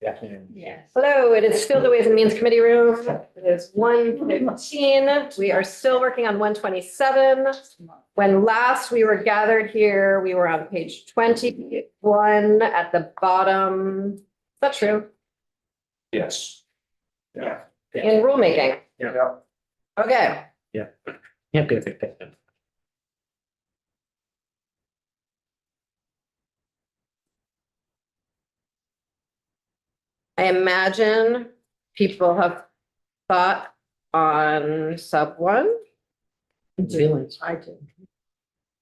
Yes. Hello, it is still the Ways and Means Committee room. It is 1:15. We are still working on 127. When last we were gathered here, we were on page 21 at the bottom. Is that true? Yes. Yeah. In rulemaking. Yeah. Okay. Yeah, good. I imagine people have thought on sub one. Feelings. I do.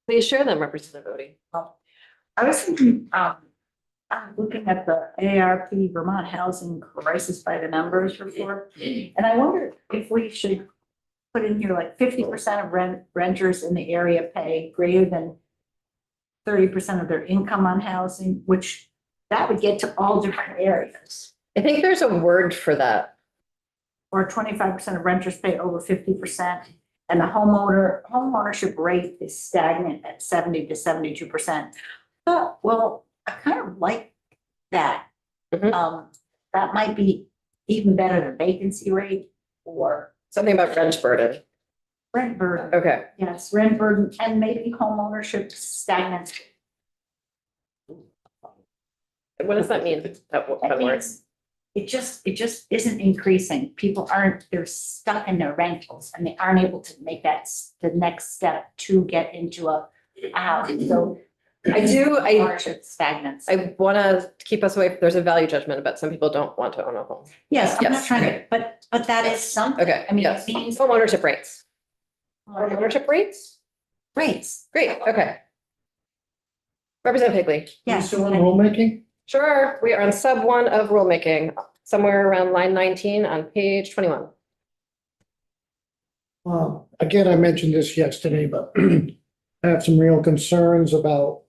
Please share them, Representative Bodie. I was thinking, I'm looking at the ARP Vermont Housing Crisis by the Numbers report. And I wonder if we should put in here like 50% of renters in the area pay greater than 30% of their income on housing, which that would get to all different areas. I think there's a word for that. Or 25% of renters pay over 50%. And the homeownership rate is stagnant at 70 to 72%. But, well, I kind of like that. Mhm. That might be even better than vacancy rate or Something about rent burden. rent burden. Okay. Yes, rent burden and maybe homeownership stagnant. What does that mean? That That word? means it just isn't increasing. People they're stuck in their rentals and they aren't able to make the next step to get into a house. So I homeownership stagnants. I want to keep us away. There's a value judgment, but some people don't want to own a home. Yes, I'm not Yes. trying to, but that is something. Okay, I mean, yes. it means Home ownership rates. Ownership rates? rates. Great, okay. Representative Higley. Yes. Still on rulemaking? Sure, we are on sub one of rulemaking, somewhere around line 19 on page 21. Again, I mentioned this yesterday, but I have some real concerns about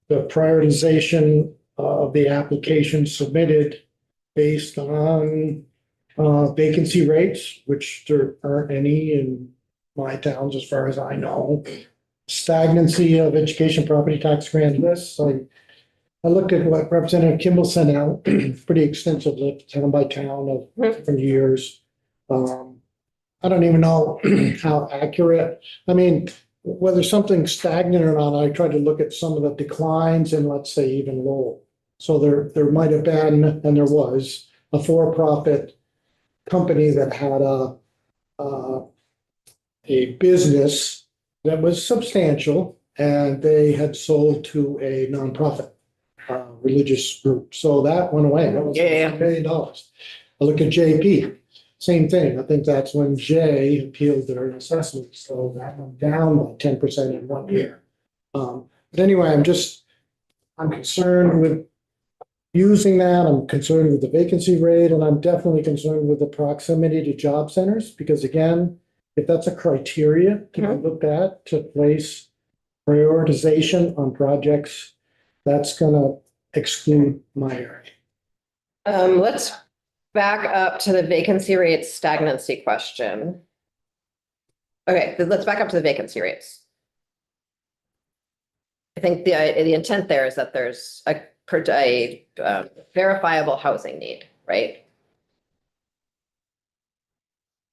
the prioritization of the application submitted based on vacancy rates, which there aren't any in my towns as far as I know. Stagnancy of education property tax grant lists. I looked at what Representative Kimball sent out, pretty extensive list, town by town of different years. I don't even know how accurate, I mean, whether something's stagnant or not, I tried to look at some of the declines in, let's say, even Lowell. So there might have been, and there was, a for-profit company that had a business that was substantial, and they had sold to a nonprofit religious group. So that went away. That was Yeah. $1 million. I look at JP, same thing. I think that's when Jay appealed their assessment. So that went down by 10% in 1 year. But anyway, I'm concerned with using that. I'm concerned with the vacancy rate, and I'm definitely concerned with the proximity to job centers, because again, if that's a criteria to be looked at to place prioritization on projects, that's gonna exclude my area. Let's back up to the vacancy rate stagnancy question. Okay, let's back up to the vacancy rates. I think the intent there is that there's a verifiable housing need, right?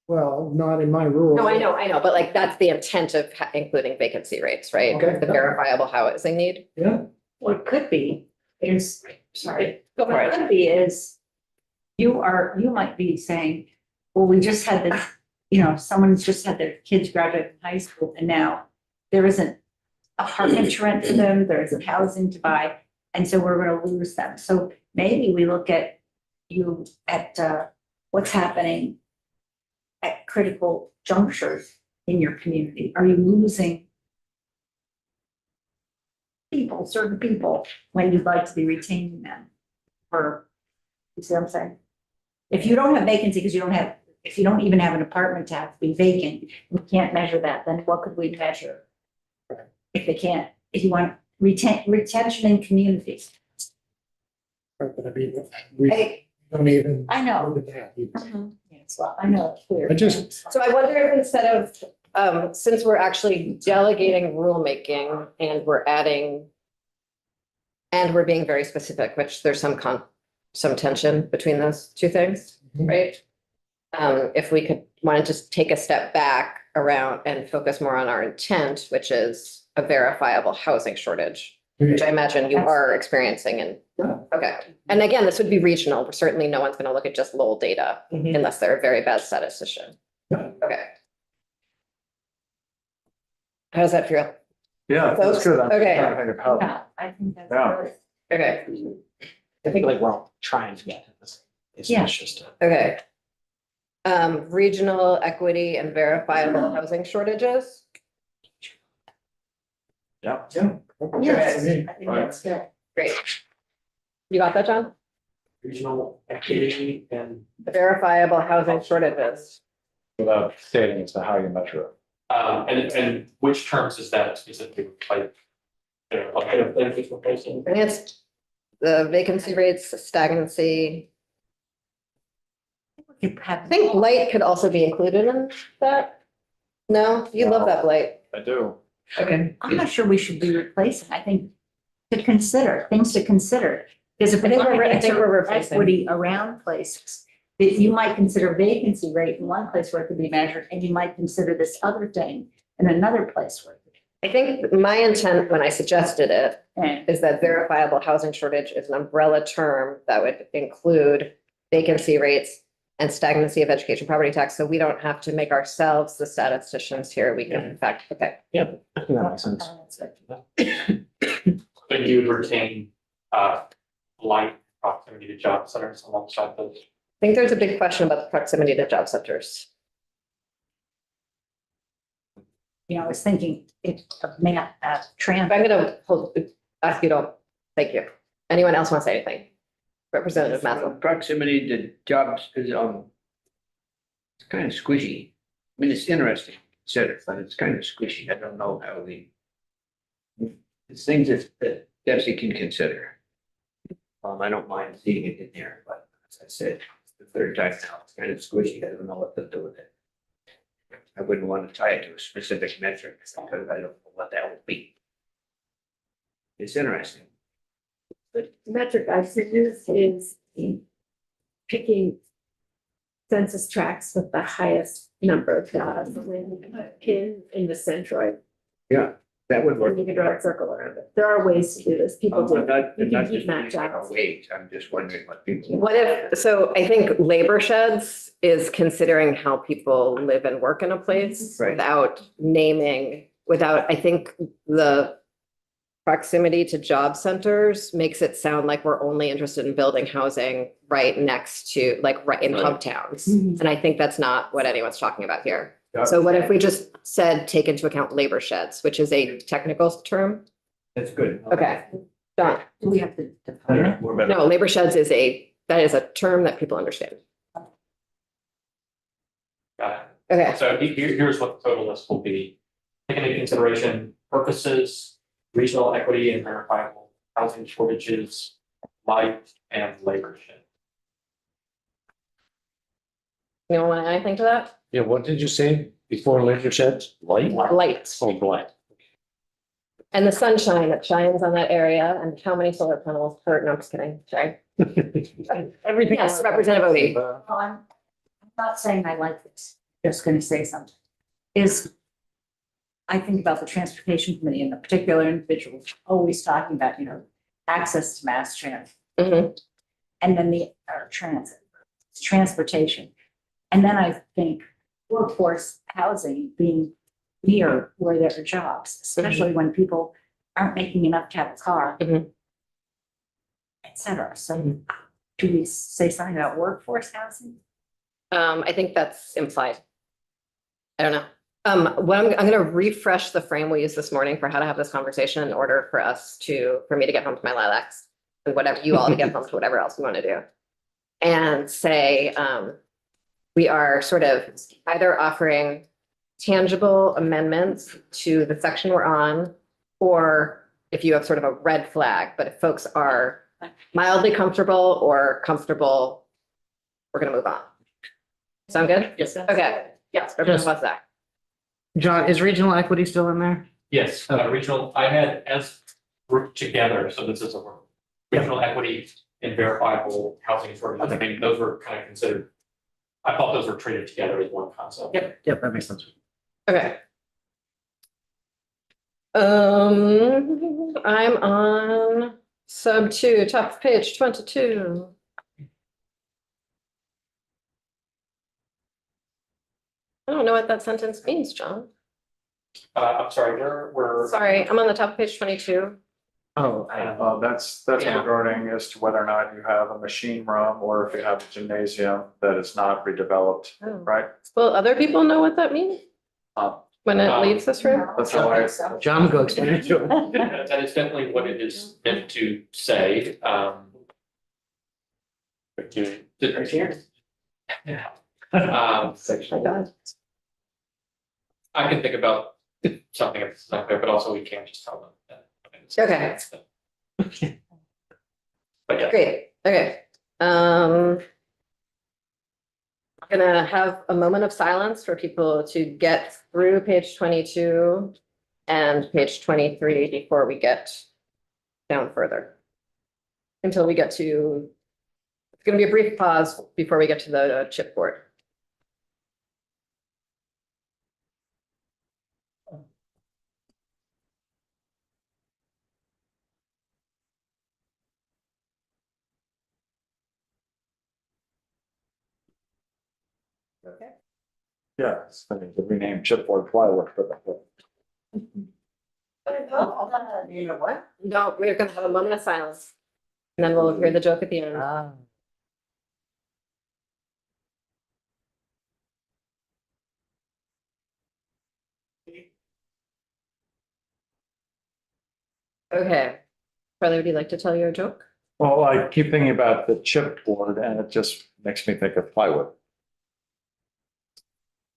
Well, not in my rural. No, I know, but like that's the intent of including vacancy rates, right? Okay. The verifiable housing need. Yeah, What it could be is, sorry. Go for What it. could be is, you might be saying, well, we just had this, someone's just had their kids graduate from high school and now there isn't apartment to rent for them, there isn't housing to buy, and so we're gonna lose them. So maybe we look at what's happening at critical junctures in your community. Are you losing certain people, when you'd like to be retaining them? Or, you see what I'm saying? If you don't have vacancy, because if you don't even have an apartment to have to be vacant, we can't measure that, then what could we measure? If you want retention in communities. but I mean, we don't even. I know. look at that either. Yes, well, I know it's clear. I just- So I wonder if instead of, since we're actually delegating rulemaking and we're being very specific, which there's some some tension between those two things, right? If we could want to just take a step back around and focus more on our intent, which is a verifiable housing shortage, which I imagine you are experiencing and, okay. And again, this would be regional. Certainly no one's going to look at just Lowell data unless they're a very bad statistician. Okay. How does that feel? Yeah, that's good. I'm Okay. trying to think of how. Yeah, I think that's Yeah. really. Okay, I think like we're all trying to get this. Yeah. It's just. okay. Regional equity and verifiable housing shortages. Yeah. Yes, I think that's good. Great. You got that, John? Regional equity and. Verifiable housing shortages. Without stating as to how you measure it. And which terms is that specifically, like? Benefits proposal? I think it's the vacancy rates, stagnancy. You have. I think blight could also be included in that. No, you love that blight. I do. Okay. I'm not sure we should be replacing, I think, to consider, things to consider. Because if I think we're I think we're replacing. equity around places, that you might consider vacancy rate in one place where it could be measured, and you might consider this other thing in another place where it could. I think my intent when I suggested it And is that verifiable housing shortage is an umbrella term that would include vacancy rates and stagnancy of education property tax. So we don't have to make ourselves the statisticians here. We can in fact, okay. Yep, I think that makes sense. But you would retain, light proximity to job centers alongside those. I think there's a big question about the proximity to job centers. you know, I was thinking it's a map, trans. I'm gonna ask you to, thank you. Anyone else want to say anything? Representative Mathel. Proximity to jobs is, it's kind of squishy. I mean, it's interesting, to consider, but it's kind of squishy. I don't know how it's things that Desi can consider. I don't mind seeing it in there, but as I said, it's the third time now, it's kind of squishy. I don't know what to do with it. I wouldn't want to tie it to a specific metric because I don't know what that would be. It's interesting. The metric I've used is picking census tracts with the highest number of jobs and then you put a pin in the centroid. Yeah, that would work. And you can draw a circle around it. There are ways to do this. People I'm do. not, You I'm can not heat just map thinking about jobs. wage, I'm just wondering what people. What if, so I think labor sheds is considering how people live and work in a place Right. without naming, without, I think the proximity to job centers makes it sound like we're only interested in building housing right next to, like, right in hub towns. Mhm. And I think that's not what anyone's talking about here. So what if we just said, take into account labor sheds, which is a technical term? That's good. Okay, done. Do we have to define it? We're better. No, labor sheds is that is a term that people understand. Got Okay. it. So here's what the total list will be. Taking into consideration purposes, regional equity and verifiable housing shortages, light and labor shed. Anyone want to add anything to that? Yeah, what did you say before labor sheds? Light? Light. Oh, blight. And the sunshine that shines on that area and how many solar panels per, no, I'm just kidding, sorry. Everything. Yes, Representative Odie. Well, I'm not saying I like this, just gonna say something. I think about the transportation committee and the particular individuals always talking about, you know, access to mass transit. Mhm. And then transportation. And then I think workforce housing being near where there are jobs, especially when people aren't making enough to have a car. Mhm. Et cetera. So do we say something about workforce housing? I think that's implied. I don't know. What I'm gonna refresh the frame we used this morning for how to have this conversation in order for me to get home to my lilacs. And whatever, you all to get home to whatever else we want to do. And say, we are sort of either offering tangible amendments to the section we're on, or if you have sort of a red flag, but if folks are mildly comfortable or comfortable, we're gonna move on. Sound good? Yes. Okay, yes, Representative Wozniak. John, is regional equity still in there? Yes, regional, I had as grouped together, so this is a regional equity and verifiable housing shortages. I mean, those were kind of considered, I thought those were treated together as one concept. Yep, that makes sense. Okay. I'm on sub 2, top of page 22. I don't know what that sentence means, John. I'm sorry, there were. Sorry, I'm on the top of page 22. Oh, That's Yeah. regarding as to whether or not you have a machine room or if you have a gymnasium that is not redeveloped, Oh. right? Will other people know what that means when it leaves this room? That's how I, John, go explain it to him. That is definitely what it is meant to say, Right here. Oh my God. I can think about something that's not there, but also we can't just tell them that. Okay. But yeah. Great, okay. Gonna have a moment of silence for people to get through page 22 and page 23 before we get down further. Until we get to, it's gonna be a brief pause before we get to the chipboard. Okay. yeah, it's funny to rename chipboard plywood for the. You know what? No, we're gonna have a moment of silence. And then we'll hear the joke at the end. Okay. Charlie, would you like to tell your joke? Well, I keep thinking about the chipboard and it just makes me think of plywood.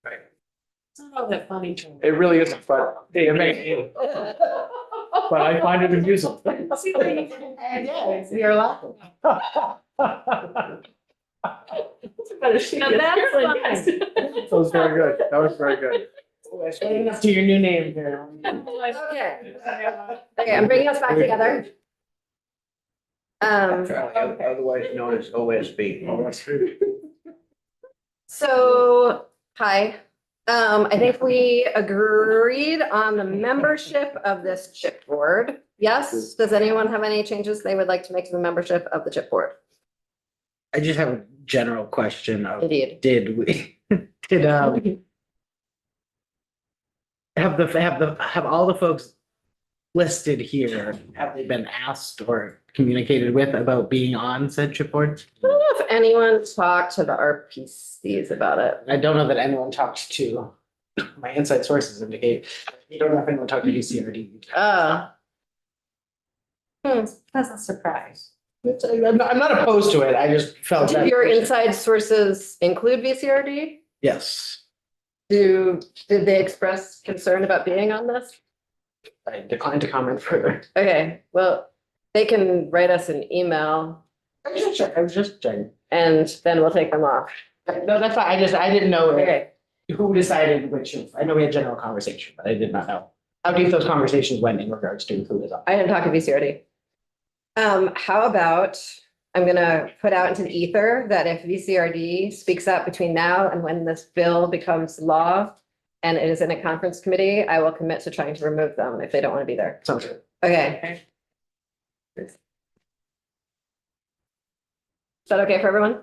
It's not all that funny. It really isn't, but it may, but I find it amusing. Yes, you're laughing. That was very good. That was very good. To your new name here. Okay. Okay, I'm bringing us back together. Otherwise known as OSB. So, hi. I think we agreed on the membership of this chipboard. Yes, does anyone have any changes they would like to make to the membership of the chipboard? I just have a general question of, Indeed. did we, did, have all the folks listed here, have they been asked or communicated with about being on said chipboard? I don't know if anyone talked to the RPCs about it. I don't know that anyone talked to, my inside sources indicate, you don't know if anyone talked to DCRD. Pleasant surprise. I'm not opposed to it, I just felt Do that. your inside sources include VCRD? Yes, Did they express concern about being on this? I declined to comment further. Okay, well, they can write us an email I was just checking. and then we'll take them off. No, that's fine, I didn't know Okay, who decided which of, I know we had general conversation, but I did not know how deep those conversations went in regards to who is on. I didn't talk to VCRD. How about, I'm gonna put out into the ether that if VCRD speaks up between now and when this bill becomes law and it is in a conference committee, I will commit to trying to remove them if they don't want to be there. Sounds good. Okay. Is that okay for everyone?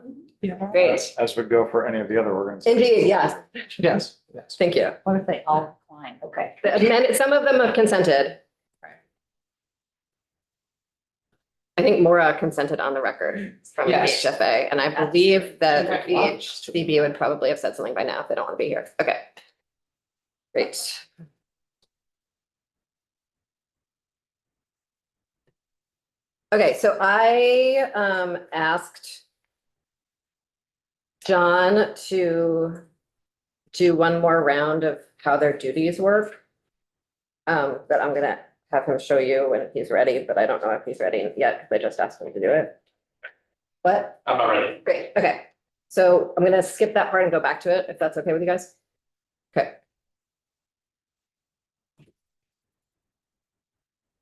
Great. As would go for any of the other organizations. Indeed, yes. Yes, yes. Thank you. What if they all decline? Okay. Some of them have consented. I think Maura consented on the record from the Yes. HFA, and I believe that the HCB would probably have said something by now if they don't want to be here. Okay. Great. Okay, so I asked John to do one more round of how their duties work. That I'm gonna have him show you when he's ready, but I don't know if he's ready yet, because I just asked him to do it. What? I'm not ready. Great, okay. So I'm gonna skip that part and go back to it, if that's okay with you guys. Okay.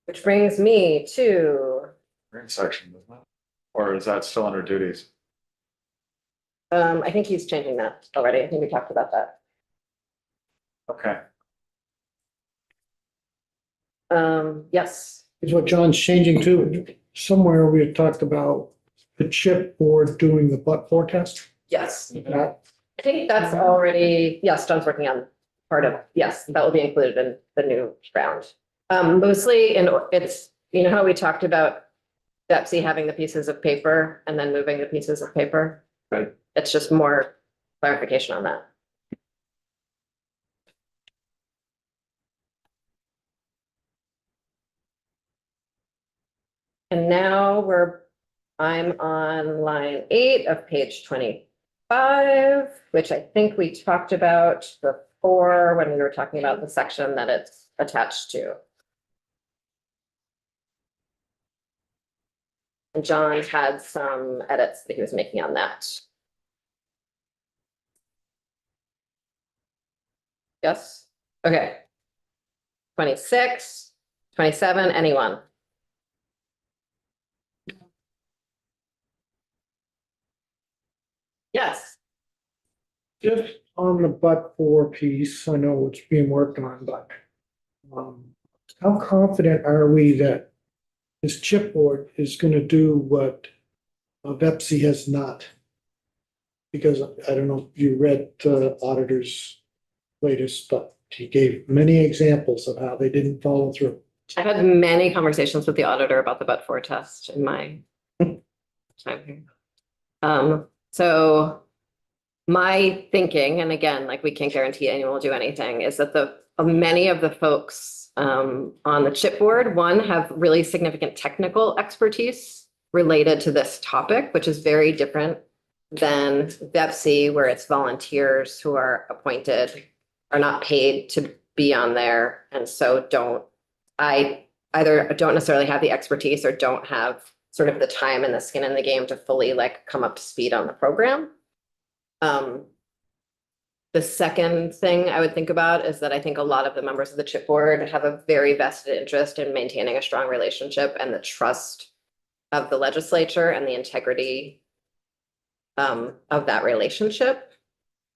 Which brings me to Green section, isn't it? or is that still under duties? I think he's changing that already. I think we talked about that. Okay, Yes, Is what John's changing to. Somewhere we had talked about the chipboard doing the but-for test. yes. That- I think that's already, yes, John's working on part of, yes, that will be included in the new round. Mostly it's, you know how we talked about Betsy having the pieces of paper and then moving the pieces of paper? Right. It's just more clarification on that. And now I'm on line 8 of page 25, which I think we talked about before when we were talking about the section that it's attached to. And John had some edits that he was making on that. Yes, okay. 26, 27, anyone? Yes. Just on the but-for piece, I know it's being worked on, but how confident are we that this chipboard is gonna do what Vepsi has not? Because I don't know if you read auditor's latest, but he gave many examples of how they didn't follow through. I've had many conversations with the auditor about the but-for test in my time here. So my thinking, and again, like we can't guarantee anyone will do anything, is that many of the folks on the chipboard, one, have really significant technical expertise related to this topic, which is very different than VEPC, where it's volunteers who are appointed, are not paid to be on there, and so either don't necessarily have the expertise or don't have sort of the time and the skin in the game to fully like come up to speed on the program. The second thing I would think about is that I think a lot of the members of the chipboard have a very vested interest in maintaining a strong relationship and the trust of the legislature and the integrity of that relationship.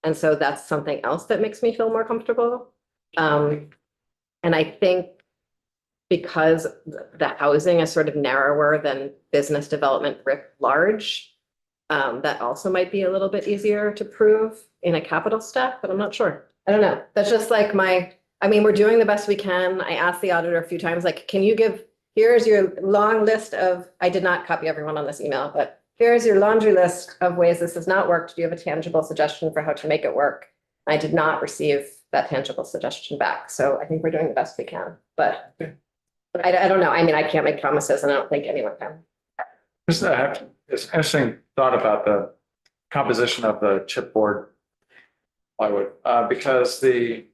And so that's something else that makes me feel more comfortable. And I think because the housing is sort of narrower than business development writ large, that also might be a little bit easier to prove in a capital step, but I'm not sure. I don't know. That's just like we're doing the best we can. I asked the auditor a few times, like, can you here's your long list of, I did not copy everyone on this email, but here's your laundry list of ways this has not worked. Do you have a tangible suggestion for how to make it work? I did not receive that tangible suggestion back. So I think we're doing the best we can, but I don't know. I mean, I can't make promises and I don't think anyone can. it's an interesting thought about the composition of the chipboard plywood, because the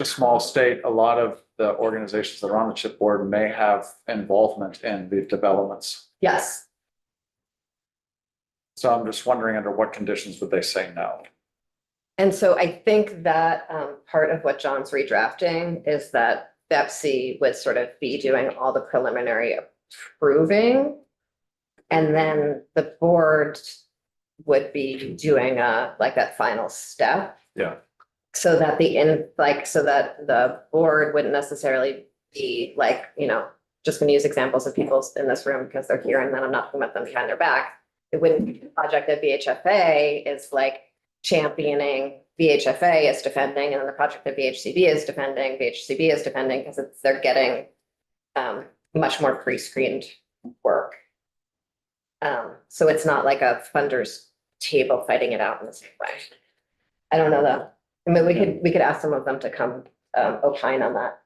small state, a lot of the organizations that are on the chipboard may have involvement in the developments. Yes. So I'm just wondering under what conditions would they say no? And so I think that part of what John's redrafting is that BEPC would sort of be doing all the preliminary approving. And then the board would be doing like that final step. Yeah. So that the board wouldn't necessarily be like, just gonna use examples of people in this room because they're here and then I'm not talking about them behind their back. It wouldn't be a project that VHFA is like championing, VHFA is defending, and then the project that VHCB is defending because they're getting much more pre-screened work. So it's not like a funders table fighting it out in the same way. I don't know though. I mean, we could ask some of them to come opine on that.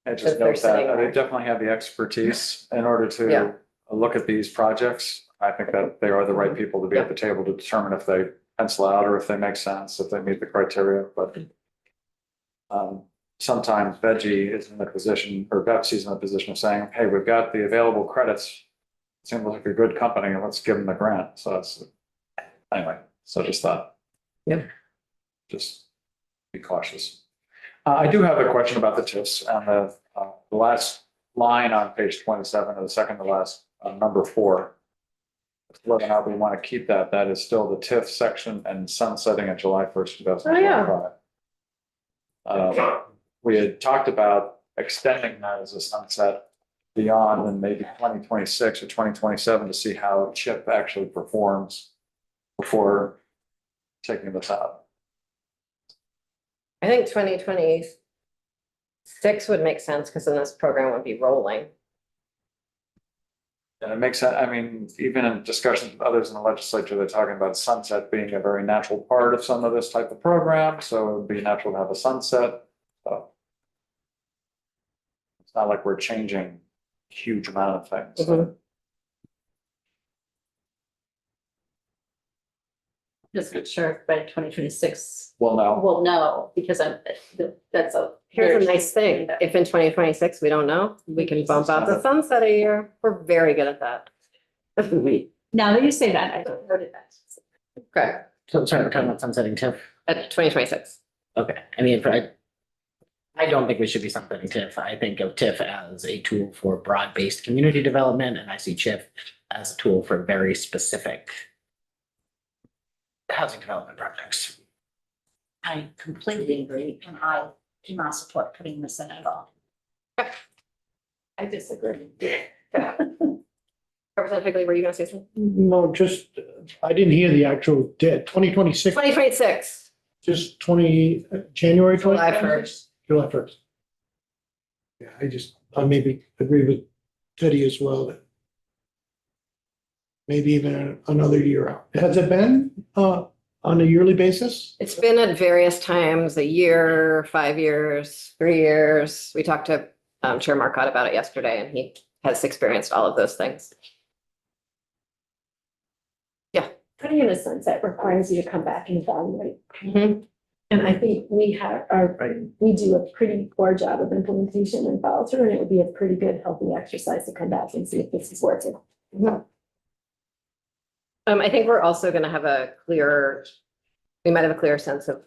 I just If they're note sitting that they there. definitely have the expertise in order Yeah. to look at these projects. I think that they are the right people to be at the table to determine if they pencil out or if they make sense, if they meet the criteria, but sometimes Veggie is in the position, or Bepsi's in the position of saying, hey, we've got the available credits. Seems like a good company and let's give them the grant. So that's, anyway, so just thought. Yeah. Just be cautious. I do have a question about the TIFs and the last line on page 27, or the second to last number 4. Whether or not we want to keep that, that is still the TIF section and sunsetting at July 1st, 2025. We had talked about extending that as a sunset beyond and maybe 2026 or 2027 to see how CHIP actually performs before taking this out. I think 2026 would make sense because then this program would be rolling. And it makes sense, I mean, even in discussions with others in the legislature, they're talking about sunset being a very natural part of some of this type of program, so it would be natural to have a sunset. So it's not like we're changing a huge amount of things. Mhm. Just not sure if by 2026, Well, no, we'll know, because that's a. Here's a nice thing. If in 2026 we don't know, we can bump out the sunset a year. We're very good at that. Now that you say that, I noted that. Okay, So sorry, we're talking about sunsetting TIF. at 2026. Okay, I mean, I don't think we should be sunsetting TIF. I think of TIF as a tool for broad-based community development, and I see CHIP as a tool for very specific housing development projects. I completely agree, and I do not support putting this in at all. I disagree. Representative Higley, were you gonna say something? No, just, I didn't hear the actual date, 2026, 2026, just January 20? July 1st. July 1st. Yeah, I maybe agree with Teddy as well, that maybe even another year out. Has it been, on a yearly basis? It's been at various times, a year, 5 years, 3 years. We talked to Chair Marcotte about it yesterday, and he has experienced all of those things. Putting in a sunset requires you to come back and evaluate. Mhm. And I think we do a pretty poor job of implementation and follow through, and it would be a pretty good, healthy exercise to come back and see if this is working. I think we're also gonna have we might have a clearer sense of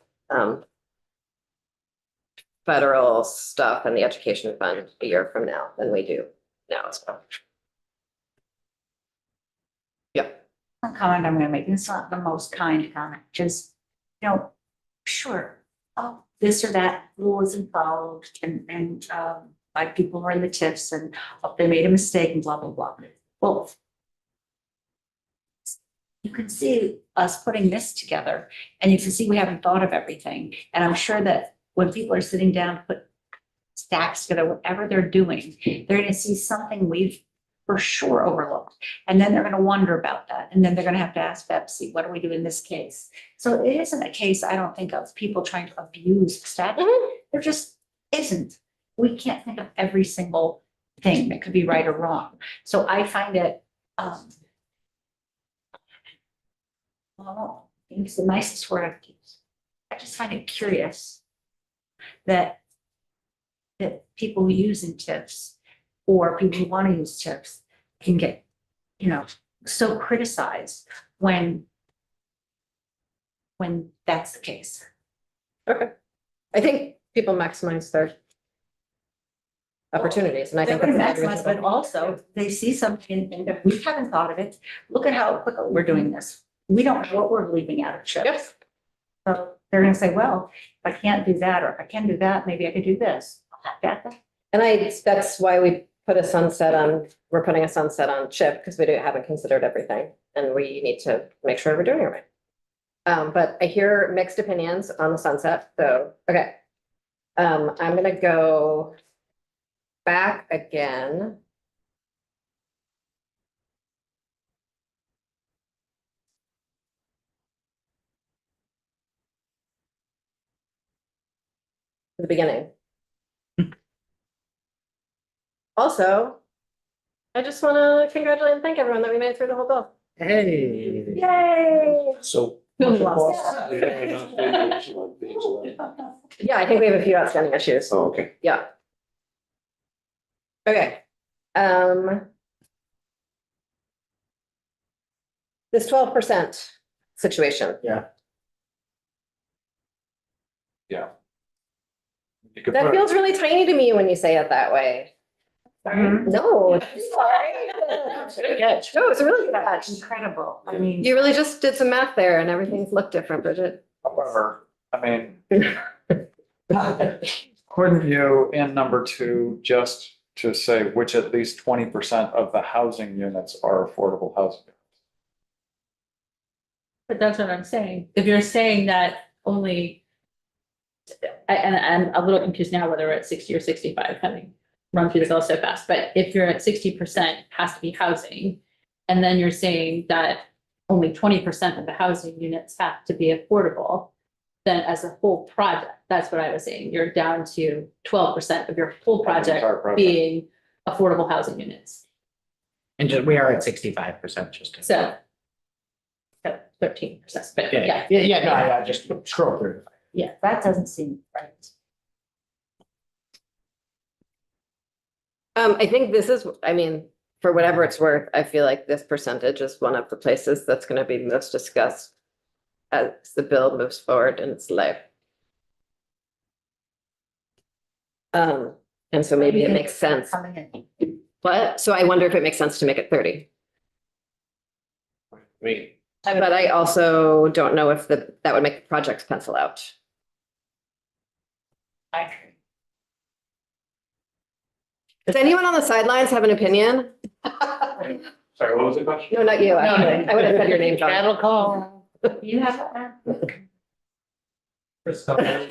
federal stuff and the education fund a year from now than we do now as well. Yeah. One comment I'm gonna make, it's not the most kind comment, just, sure, oh, this or that rule isn't followed, and like people were in the tips, and oh, they made a mistake, and blah, blah, blah. Well, you can see us putting this together, and you can see we haven't thought of everything, and I'm sure that when people are sitting down, to put stacks together, whatever they're doing, they're gonna see something we've for sure overlooked. And then they're gonna wonder about that. And then they're gonna have to ask Pepsi, what do we do in this case? So it isn't a case, I don't think, of people trying to abuse statute. There just isn't. We can't think of every single thing that could be right or wrong. So I find it, well, I think it's the nicest word I've used. I just find it curious that people who use in tips or people who want to use tips can get, so criticized when that's the case. Okay. I think people maximize their opportunities, and I think that's Maximize, but also they see something and we haven't thought of it. Look at how quickly we're doing this. We don't know what we're leaving out of CHIP. Yes. So they're gonna say, well, if I can't do that, or if I can do that, maybe I could do this. And that's why we're putting a sunset on CHIP, because we haven't considered everything, and we need to make sure we're doing it right. But I hear mixed opinions on the sunset, so, okay. I'm gonna go back again. To the beginning. Also, I just want to congratulate and thank everyone that we made it through the whole bill. Hey. Yay! So. Who lost? Yeah, I think we have a few outstanding issues. Oh, okay. Yeah. Okay. This 12% situation, Yeah. You could that put- feels really tiny to me when you say it that way. No, sorry. Good catch. No, it's a really good That's catch. incredible. I mean. You really just did some math there and everything's looked different, Bridget. However, I mean, couldn't you in number two, just to say which at least 20% of the housing units are affordable housing? But that's what I'm saying. If you're saying that only, and I'm a little confused now whether we're at 60 or 65, having run through this all so fast, but if you're at 60% has to be housing, and then you're saying that only 20% of the housing units have to be affordable, then as a whole project, that's what I was saying, you're down to 12% of your whole project Entire project. being affordable housing units. And we are at 65% just. So 13%, but yeah. No, I just scroll through. Yeah, that doesn't seem right. I think this is, I mean, for whatever it's worth, I feel like this percentage is one of the places that's gonna be most discussed as the bill moves forward in its life. And so maybe it makes sense. Coming in. But, so I wonder if it makes sense to make it 30. I mean, But I also don't know if that would make the projects pencil out. I Does anyone on the sidelines have an opinion? Sorry, what was the question? No, not you, actually. I would have said your name, John. Cattle call. You have, First off, I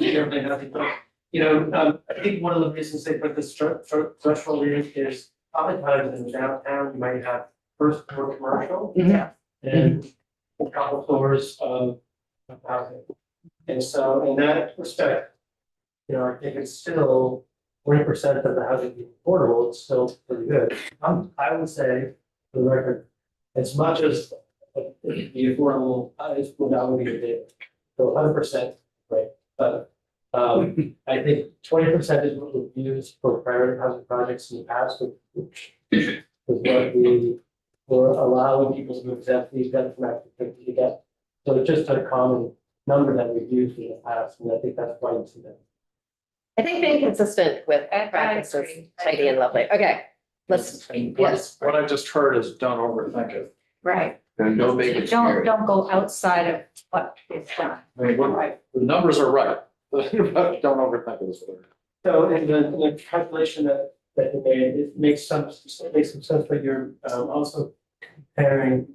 think one of the reasons they put this threshold in is oftentimes in downtown, you might have first floor commercial. Mhm. And a couple floors of housing. And so in that respect, I think it's still 20% of the housing being affordable, it's still pretty good. I would say, for the record, as much as the affordable is without be a bit, so 100%, right? But I think 20% is what we've used for priority housing projects in the past, which was what we were allowing people to exempt these debt from activity to get. So it's just a common number that we've used in the past, and I think that's why you see that. I think being consistent with practice is tidy and lovely. Okay, let's, yes, What I just heard is don't overthink it. right. And don't make it Don't, scary. don't go outside of what is done. I mean, the numbers are right, but don't overthink it. is what it is. So in the calculation that you made, it makes some sense, but you're also comparing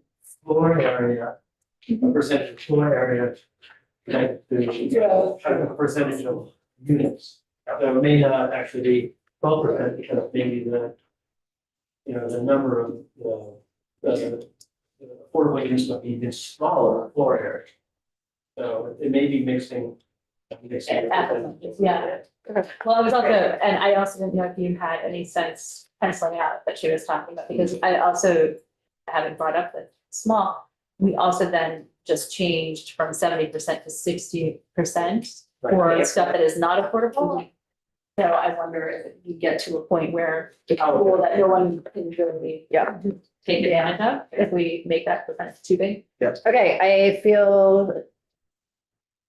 floor area, a percentage of floor area. Like a percentage of units. So it may not actually be 12% because maybe the number of the affordable units might be even smaller floor area. So it may be mixing. Yeah. Well, I was also, and I also didn't know if you had any sense penciling out that she was talking about, because I also haven't brought up that small. We also then just changed from 70% to 60% for stuff that is not affordable. So I wonder if you get to a point where it's cool that no one can really take advantage of if we make that percentage too big. okay, I feel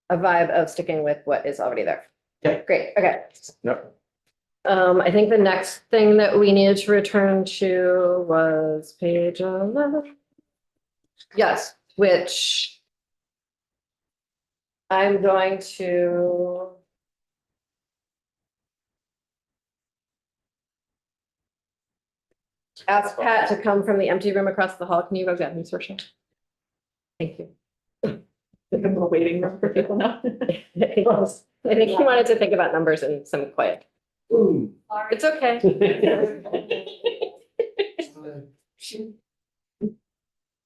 a vibe of sticking with what is already there. Yeah. Great, okay. Yep. I think the next thing that we needed to return to was page 11. Yes, which I'm going to ask Pat to come from the empty room across the hall. Can you go get him, Saoirse? Thank you. A little waiting room for people now. I think he wanted to think about numbers in some quiet. It's okay.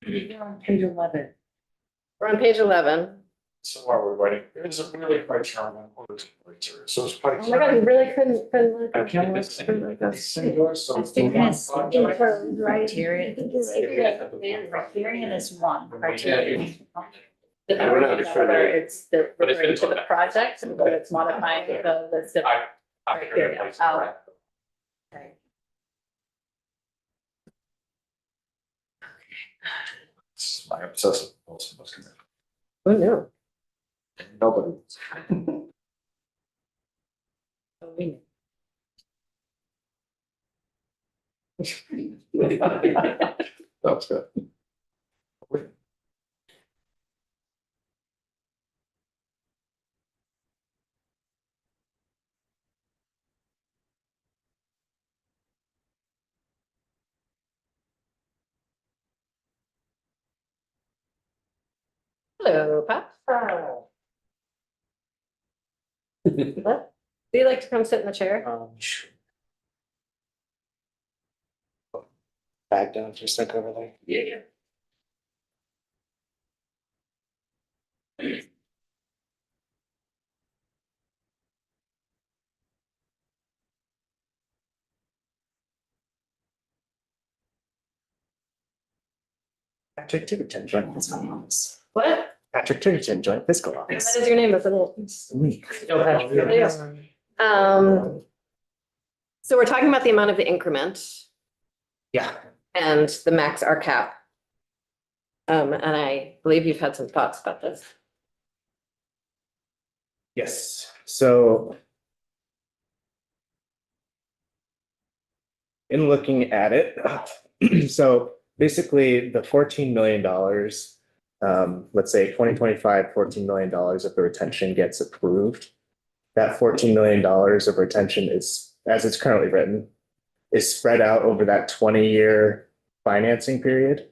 You're on page 11. We're on page 11. So while we're waiting, is it really quite charming? Or is it quite serious? So it's quite. Oh my God, he really couldn't. I can't listen. So. It's because in her criteria, criterion is one, criteria. The I don't know, it's for the- whether it's the But it's referring to been- the project, and whether it's modifying the list of. I'm sure it plays a role. It's my obsessive compulsive commit. Oh, no. Nobody. That's good. Hello, Pat. What? Do you like to come sit in the chair? Sure. Back down for a sec over there. Yeah. Patrick Tiverton, joint fiscal office. What? Patrick Tiverton, joint fiscal That office. is your name, isn't it? Me. So we're talking about the amount of the increment Yeah. and the max R cap. And I believe you've had some thoughts about this. Yes, so. In looking at it, so basically the $14 million, let's say 2025, $14 million of the retention gets approved. That $14 million of retention is, as it's currently written, is spread out over that 20-year financing period.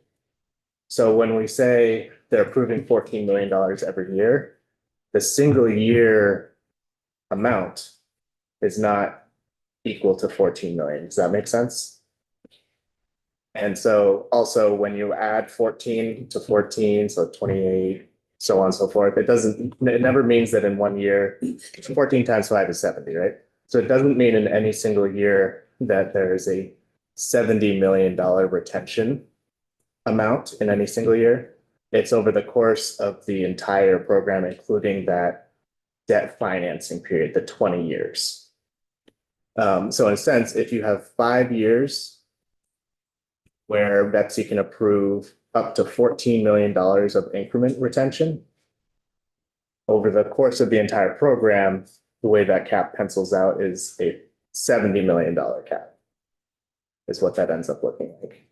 So when we say they're approving $14 million every year, the single year amount is not equal to 14 million. Does that make sense? And so also when you add 14 to 14, so 28, so on and so forth, it never means that in 1 year, 14 times 5 is 70, right? So it doesn't mean in any single year that there's a $70 million retention amount in any single year. It's over the course of the entire program, including that debt financing period, the 20 years. So in a sense, if you have 5 years where Betsy can approve up to $14 million of increment retention over the course of the entire program, the way that cap pencils out is a $70 million cap is what that ends up looking like.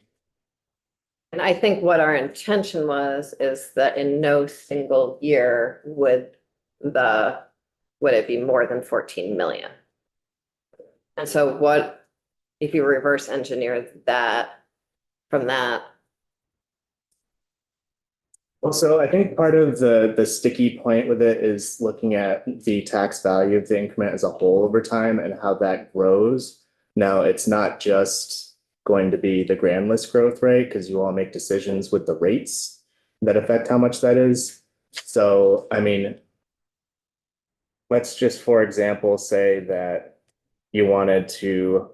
And I think what our intention was is that in no single year would it be more than 14 million. And so what, if you reverse engineer that from that? Well, so I think part of the sticky point with it is looking at the tax value of the increment as a whole over time and how that grows. Now, it's not just going to be the grand list growth rate because you all make decisions with the rates that affect how much that is. So, I mean, let's just, for example, say that you wanted to.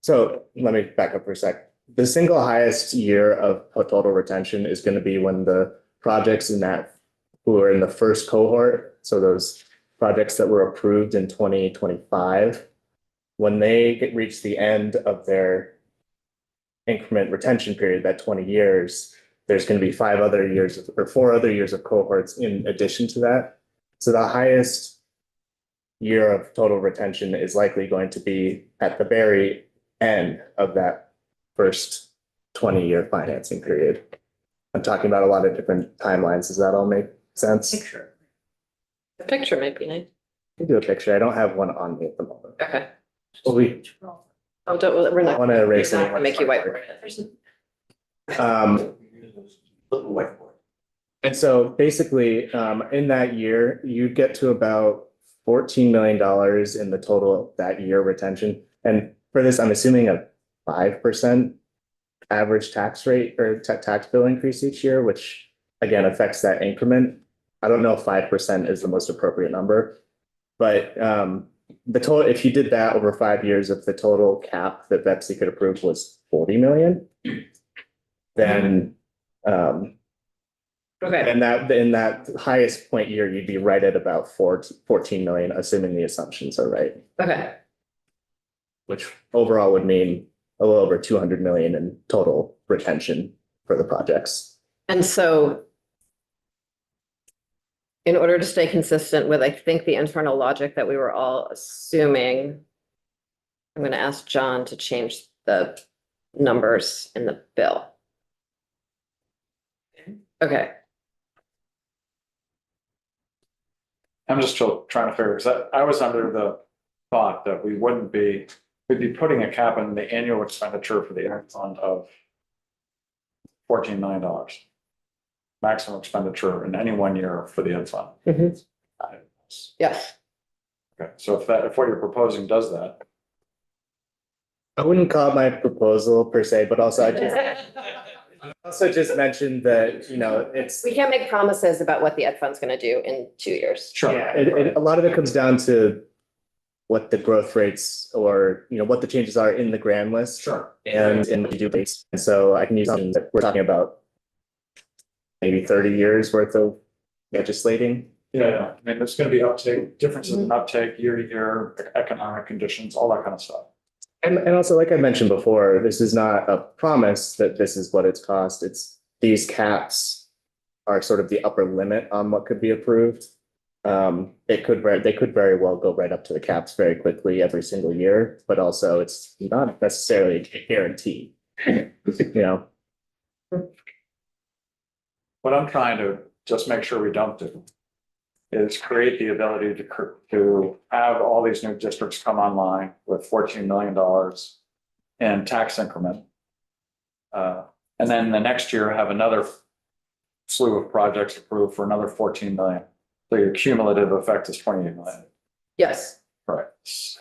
So let me back up for a sec. The single highest year of total retention is going to be when the projects who are in the first cohort, so those projects that were approved in 2025, when they reach the end of their increment retention period, that 20 years, there's going to be 4 other years of cohorts in addition to that. So the highest year of total retention is likely going to be at the very end of that first 20-year financing period. I'm talking about a lot of different timelines. Does that all make sense? The picture might be nice. You do a picture. I don't have one on me at the moment. Okay. Well, we're We're not. I want to erase We're not it. gonna make you whiteboard it. And so basically, in that year, you get to about $14 million in the total that year retention. And for this, I'm assuming a 5% average tax rate or tax bill increase each year, which again affects that increment. I don't know if 5% is the most appropriate number, but the total, if you did that over 5 years, if the total cap that Betsy could approve was 40 million, then Okay. and that in that highest point year, you'd be right at about 14 million, assuming the assumptions are right, Okay. which overall would mean a little over 200 million in total retention for the projects. And so in order to stay consistent with, I think, the internal logic that we were all assuming, I'm gonna ask John to change the numbers in the bill. Okay, I'm just still trying to figure, because I was under the thought that we'd be putting a cap on the annual expenditure for the ed fund of $14 million. Maximum expenditure in any one year for the ed fund. Mhm. yes. Okay, so if what you're proposing does that, I wouldn't call it my proposal per se, but also also just mentioned that, it's. We can't make promises about what the ed fund's gonna do in 2 years. Yeah, a lot of it comes down to what the growth rates or, what the changes are in the grand list. Sure. And in the due dates. And so I can use something that we're talking about maybe 30 years worth of legislating. yeah, I mean, there's gonna be uptake, differences in uptake year to year, economic conditions, all that kind of stuff. And also, like I mentioned before, this is not a promise that this is what it's cost. It's these caps are sort of the upper limit on what could be approved. They could very well go right up to the caps very quickly every single year, but also it's not necessarily a guarantee. What I'm trying to just make sure we don't do is create the ability to have all these new districts come online with $14 million in tax increment. And then the next year have another slew of projects approved for another 14 million. So your cumulative effect is 28 million. Yes. Right.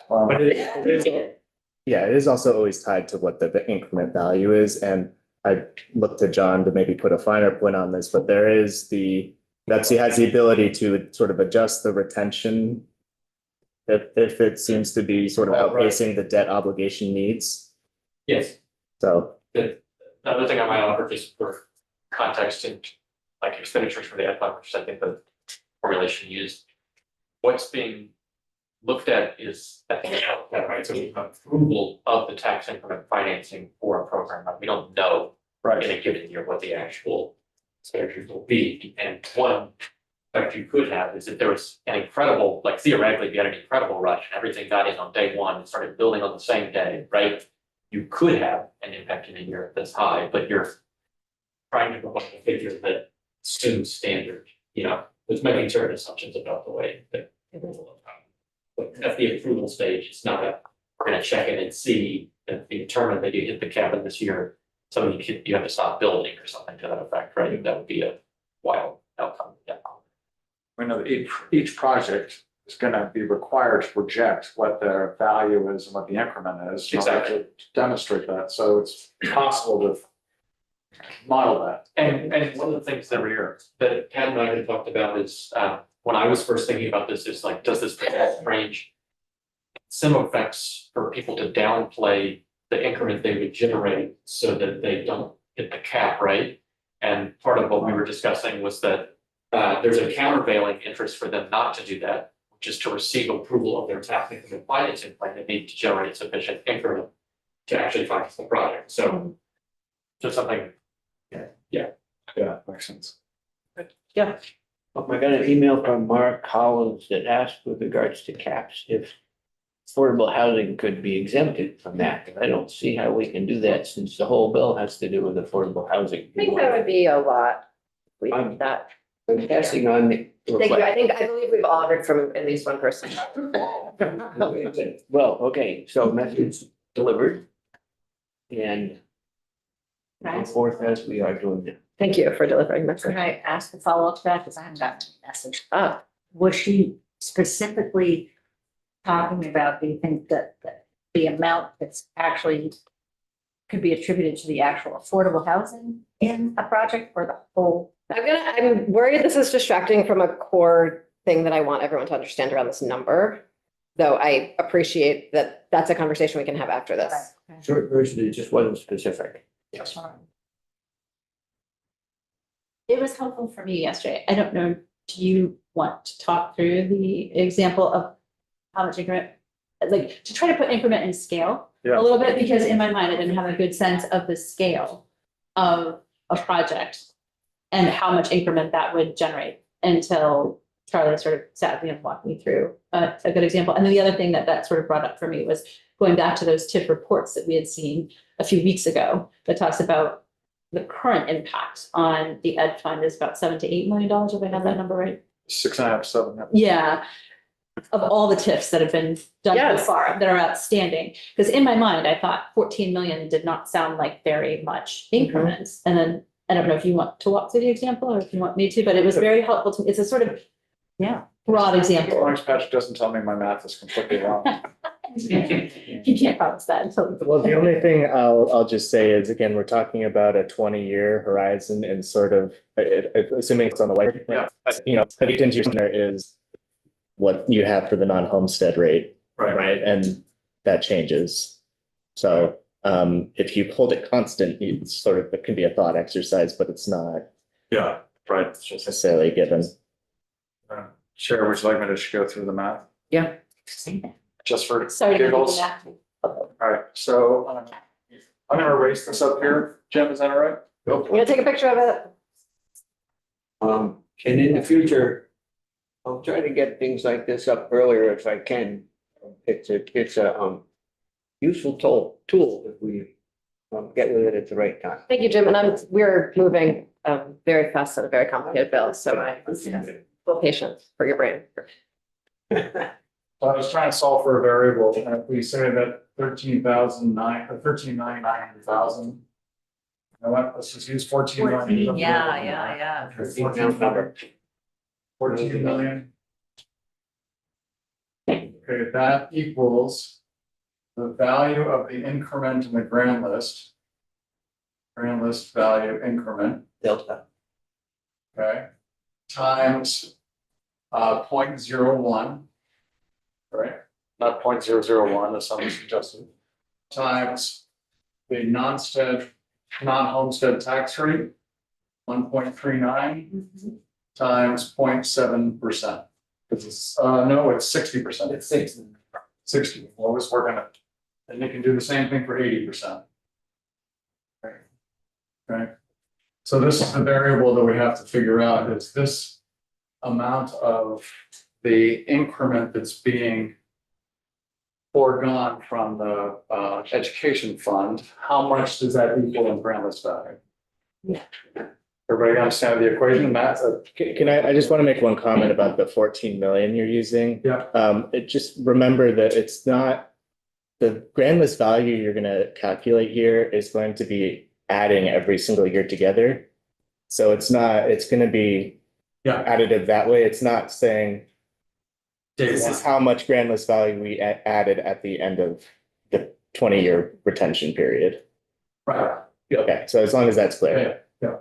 But it is also always tied to what the increment value is. And I look to John to maybe put a finer point on this, but there is Betsy has the ability to sort of adjust the retention if it seems to be sort of outpacing the debt obligation needs. Yes, So, the other thing I might offer just for context and like expenditures for the ed fund, which is I think the formulation used. What's being looked at is, I think, right, so we have approval of the tax increment financing for a program, but we don't know in a given year what the actual expenditures will be. And one effect you could have is if there was an incredible, like theoretically, if you had an incredible rush and everything got in on day one and started building on the same day, right? You could have an impact in a year that's high, but you're trying to provide a figure that assumes standard, with making certain assumptions about the way that. But at the approval stage, it's not we're gonna check it and see if you determine that you hit the cap in this year. So you have to stop building or something to that effect, right? That would be a wild outcome. Yeah. We know that each project is gonna be required to project what their value is and what the increment is. Exactly. To demonstrate that, so it's possible to model that. And one of the things every year. that Pat and I had talked about is, when I was first thinking about this, is like, does this range some effects for people to downplay the increment they would generate so that they don't hit the cap, right? And part of what we were discussing was that there's a countervailing interest for them not to do that, which is to receive approval of their tax increment financing plan. They need to generate sufficient increment to actually finance the project. So just something. Yeah, makes sense. I got an email from Mark Collins that asked with regards to caps if affordable housing could be exempted from that. I don't see how we can do that since the whole bill has to do with affordable housing. I think that would be a lot. We did that. I'm passing on the Thank you. request. I believe we've all heard from at least one person. Well, okay, so message delivered. And go forth as we are doing now. Thank you for delivering that. Could I ask a follow-up to that, because I haven't gotten any message? Ah, Was she specifically talking about, do you think that the amount that's actually could be attributed to the actual affordable housing in a project or the whole? I'm worried this is distracting from a core thing that I want everyone to understand around this number. Though I appreciate that that's a conversation we can have after this. Short version, it just wasn't specific. Yes. It was helpful for me yesterday. I don't know, do you want to talk through the example of how much increment, like to try to put increment in scale Yeah. a little bit, because in my mind, I didn't have a good sense of the scale of a project and how much increment that would generate until Charlie sort of sat with me and walked me through a good example. And then the other thing that sort of brought up for me was going back to those TIF reports that we had seen a few weeks ago, that talks about the current impact on the ed fund is about $7 to $8 million, if I have that number right. 6.5, 7. Yeah, of all the TIFs that have been done so Yes. far that are outstanding. Because in my mind, I thought 14 million did not sound like very much increments. And then, I don't know if you want to walk through the example or if you want me to, but it was very helpful to, it's a sort of broad As example. long as Patrick doesn't tell me my math is completely wrong. You can't promise that until. Well, the only thing I'll just say is, again, we're talking about a 20-year horizon and sort of, assuming it's on the way. Yeah. You know, the contingency there is what you have for the non-homestead rate, right? And that changes. So if you hold it constant, it's sort of, it can be a thought exercise, but it's not Yeah, right. necessarily given. Chair, would you like me to just go through the math? Yeah. Just for Sorry. to do giggles? that. All right, so I'm gonna erase this up here. Jim, is that all right? Go I'm for gonna it. take a picture of it. And in the future, I'll try to get things like this up earlier if I can. It's a useful tool if we get with it at the right time. Thank you, Jim, and we're moving very fast on a very complicated bill, so I full patience for your brain. So I was trying to solve for a variable, and if we say that 13,990,000. You know what, let's just use 14 million. Yeah. 14 number. 14 million. Okay, that equals the value of the increment in the grand list. Grand list value increment, Delta. okay? Times 0.01. Right, not 0.001 as someone suggested. Times the non-homestead tax rate, 1.39 times 0.7%. Because it's, no, it's 60%. It's 60, well, let's work on it. And you can do the same thing for 80%. Okay, so this is the variable that we have to figure out, is this amount of the increment that's being foregone from the education fund, how much does that equal in grand list value? Yeah. Everybody understand the equation, Matt? Can I just want to make one comment about the 14 million you're using. Yeah. Just remember that it's not, the grand list value you're gonna calculate here is going to be adding every single year together. So it's gonna be additive that way. It's not saying this is how much grand list value we added at the end of the 20-year retention period. Right. Okay, so as long as that's clear. Yeah.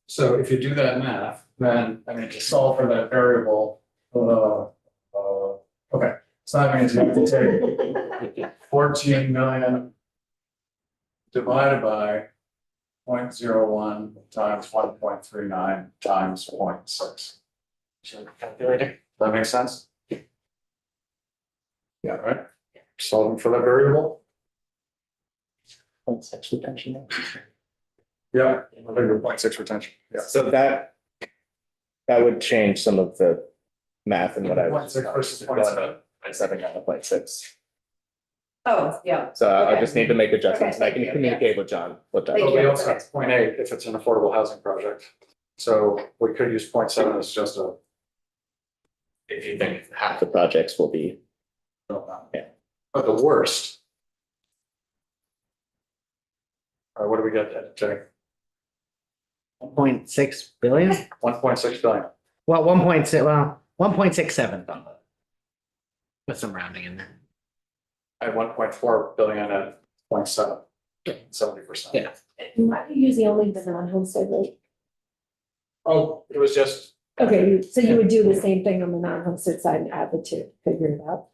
So if you do that math, then, I mean, to solve for that variable, okay, so that means you have to take 14 million divided by 0.01 times 1.39 times 0.6. Calculator. That makes sense? Yeah, right? Solving for that variable? 0.6 retention. Yeah, I think 0.6 retention, yeah. So that would change some of the math and what I was. 0.6 versus 0.7. 0.7 down to 0.6. Oh, yeah. So I Okay. just need to make adjustments and I can Okay. communicate with John what that. Thank But we you. also have 0.8 if it's an affordable housing project. So we could use 0.7 as just a. If you think half the projects will be. Yeah. But the worst. All right, what do we get, Jay? 1.6 billion? 1.6 billion. Well, 1.67. With some rounding in there. At 1.4 billion at 0.7, 70%. Yeah. Why are you using only the non-homestead rate? Oh, it was just, Okay, so you would do the same thing on the non-homestead side and add the two, figure it out.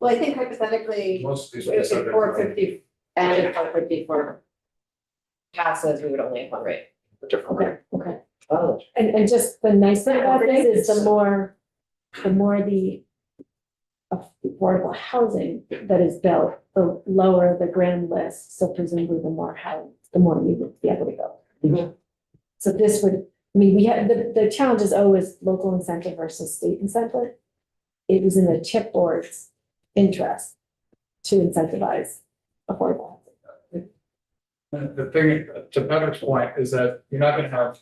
Well, I think hypothetically, most of these. if 450 and if 450 for passes, we would only have one rate. Different. Okay. Oh. And just the nice thing about this is the more the affordable housing that is built, the lower the grand list, so presumably the more you would be able to go. So this would, I mean, we had, the challenge is always local incentive versus state incentive. It was in the chip boards. interest to incentivize affordable housing. The thing, to Patrick's point, is that you're not gonna have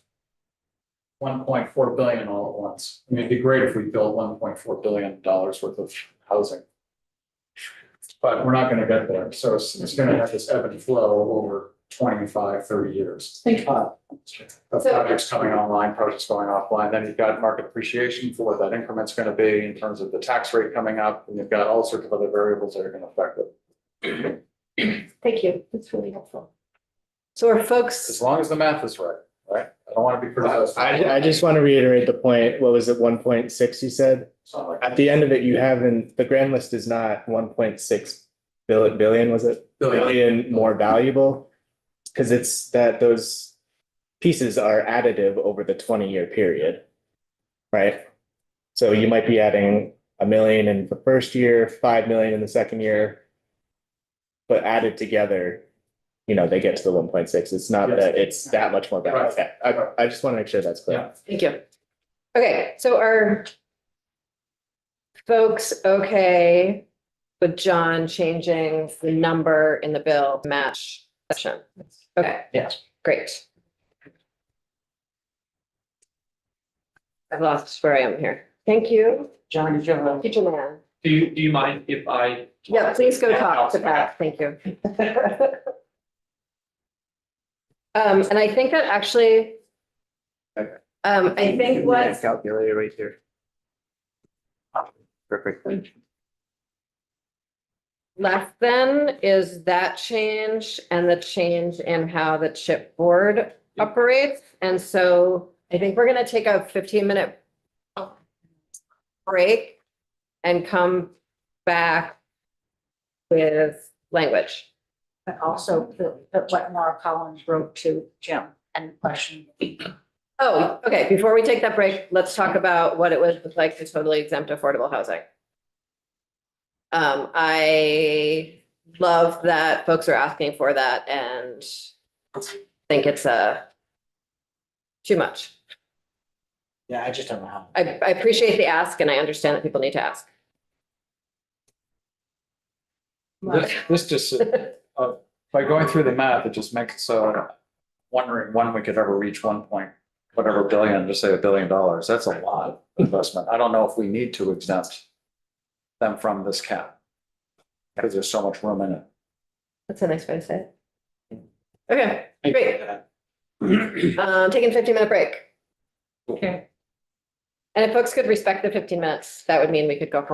1.4 billion all at once. I mean, it'd be great if we built $1.4 billion worth of housing. But we're not gonna get there, so it's gonna have this ebb and flow over 25, 30 years. Of projects coming online, projects going offline, then you've got market appreciation for what that increment's gonna be in terms of the tax rate coming up, and you've got all sorts of other variables that are gonna affect it. Thank you, that's really helpful. So are folks, As long as the math is right, right? I don't wanna be criticized. I just want to reiterate the point. What was it, 1.6 you said? Something like At the end of it, you haven't, the grand list is not 1.6 billion, was it? Billion more valuable? Because it's that those pieces are additive over the 20-year period. Right? So you might be adding $1 million in the first year, 5 million in the second year. But added together, they get to the 1.6. It's not Yes. that it's that much more valuable. Right. Okay, I just want to make sure that's clear. Yeah. thank you. Okay, so are folks okay with John changing the number in the bill to match session? Okay, Yes. great. I've lost where I am here. Thank you, John, did you have a? teacher man. Do you mind if I? Yeah, please go talk to Pat. Thank you. And I think that actually, I think what, Calculator right there. Perfect. left then is that change and the change in how the chip board operates. And so I think we're gonna take a 15-minute break and come back with language. But also what Laura Collins wrote to Jim and question. Oh, okay, before we take that break, let's talk about what it would look like to totally exempt affordable housing. I love that folks are asking for that and think it's too much. Yeah, I just don't know how. I appreciate the ask and I understand that people need to ask. This just, by going through the math, it just makes it so wondering when we could ever reach 1 point whatever billion, just say $1 billion. That's a lot of investment. I don't know if we need to exempt them from this cap. Because there's so much room in it. That's a nice way to say it. Okay, great. Taking 15-minute break. Okay. And if folks could respect the 15 minutes, that would mean we could go home.